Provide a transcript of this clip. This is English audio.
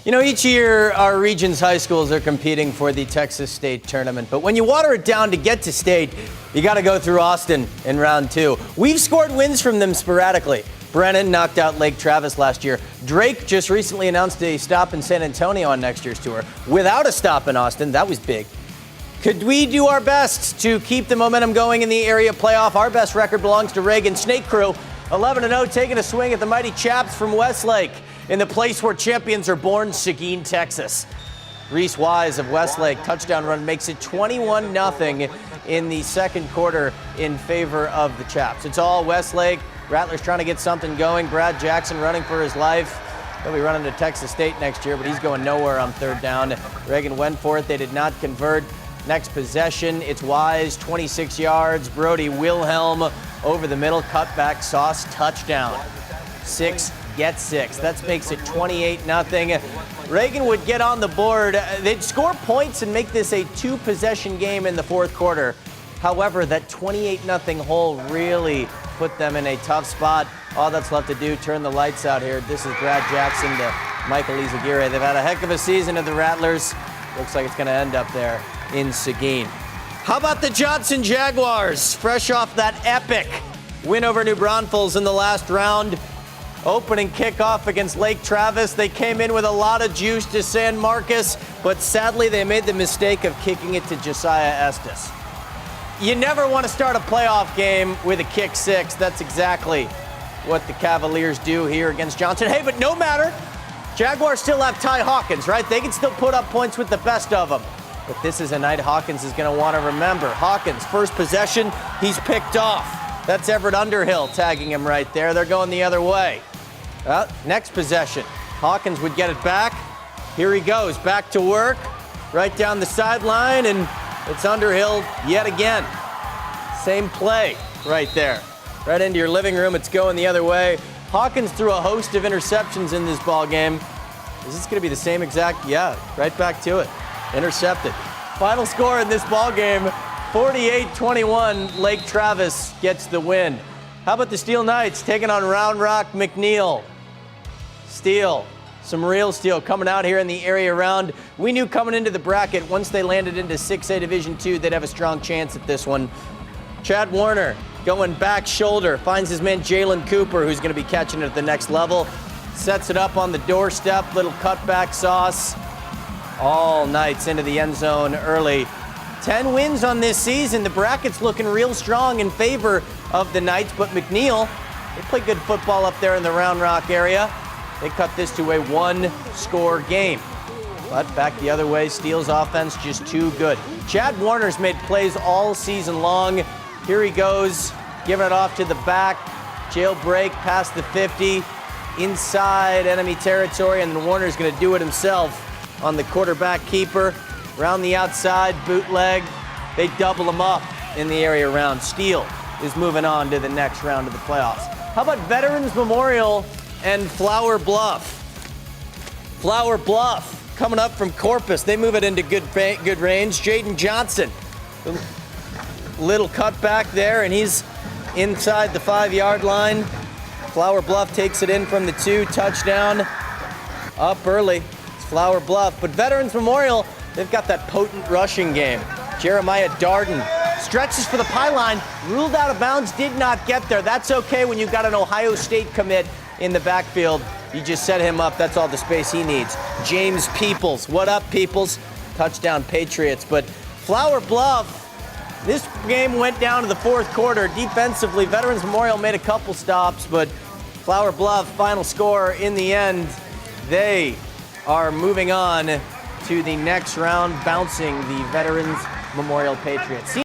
You know, each year our region's high schools are competing for the Texas State Tournament, but when you water it down to get to state, you got to go through Austin in round 2. We've scored wins from them sporadically. Brennan knocked out Lake Travis last year. Drake just recently announced a stop in San Antonio on next year's tour without a stop in Austin. That was big. Could we do our best to keep the momentum going in the area playoff? Our best record belongs to Reagan. Snake Crew, 11-0, taking a swing at the mighty Chaps from Westlake in the place where champions are born, Seguin, Texas. Reese Wise of Westlake, touchdown run, makes it 21-0 in the second quarter in favor of the Chaps. It's all Westlake. Rattlers trying to get something going. Brad Jackson running for his life. He'll be running to Texas State next year, but he's going nowhere on third down. Reagan went for it. They did not convert. Next possession, it's Wise, 26 yards. Brody Wilhelm over the middle, cutback, Sauce, touchdown. 6 get 6. That makes it 28-0. Reagan would get on the board. They'd score points and make this a 2-possession game in the fourth quarter. However, that 28-0 hole really put them in a tough spot. All that's left to do, turn the lights out here. This is Brad Jackson to Michael Izaguirre. They've had a heck of a season of the Rattlers. Looks like it's going to end up there in Seguin. How about the Johnson Jaguars? Fresh off that epic win over New Braunfels in the last round. Opening kickoff against Lake Travis. They came in with a lot of juice to San Marcos, but sadly they made the mistake of kicking it to Josiah Estes. You never want to start a playoff game with a kick 6. That's exactly what the Cavaliers do here against Johnson. Hey, but no matter. Jaguars still have Ty Hawkins, right? They can still put up points with the best of them. But this is a night Hawkins is going to want to remember. Hawkins, first possession, he's picked off. That's Everett Underhill tagging him right there. They're going the other way. Next possession, Hawkins would get it back. Here he goes, back to work, right down the sideline, and it's Underhill yet again. Same play right there. Right into your living room, it's going the other way. Hawkins threw a host of interceptions in this ball game. Is this going to be the same exact? Yeah, right back to it. Intercepted. Final score in this ball game, 48-21. Lake Travis gets the win. How about the Steele Knights taking on Round Rock McNeil? Steele, some real Steele coming out here in the area round. We knew coming into the bracket, once they landed into 6A Division II, they'd have a strong chance at this one. Chad Warner going back shoulder, finds his man Jalen Cooper, who's going to be catching it at the next level. Sets it up on the doorstep, little cutback Sauce. All Knights into the end zone early. 10 wins on this season. The bracket's looking real strong in favor of the Knights, but McNeil, they play good football up there in the Round Rock area. They cut this to a 1-score game. But back the other way, Steele's offense just too good. Chad Warner's made plays all season long. Here he goes, giving it off to the back. Jailbreak past the 50, inside enemy territory, and then Warner's going to do it himself on the quarterback keeper. Around the outside, bootleg. They double him up in the area round. Steele is moving on to the next round of the playoffs. How about Veterans Memorial and Flower Bluff? Flower Bluff coming up from Corpus. They move it into good range. Jaden Johnson, little cutback there, and he's inside the 5-yard line. Flower Bluff takes it in from the 2, touchdown. Up early, it's Flower Bluff. But Veterans Memorial, they've got that potent rushing game. Jeremiah Darden stretches for the pylon, ruled out of bounds, did not get there. That's okay when you've got an Ohio State commit in the backfield. You just set him up, that's all the space he needs. James Peoples, what up, Peoples? Touchdown Patriots. But Flower Bluff, this game went down to the fourth quarter. Defensively, Veterans Memorial made a couple stops, but Flower Bluff, final score in the end, they are moving on to the next round, bouncing the Veterans Memorial Patriots.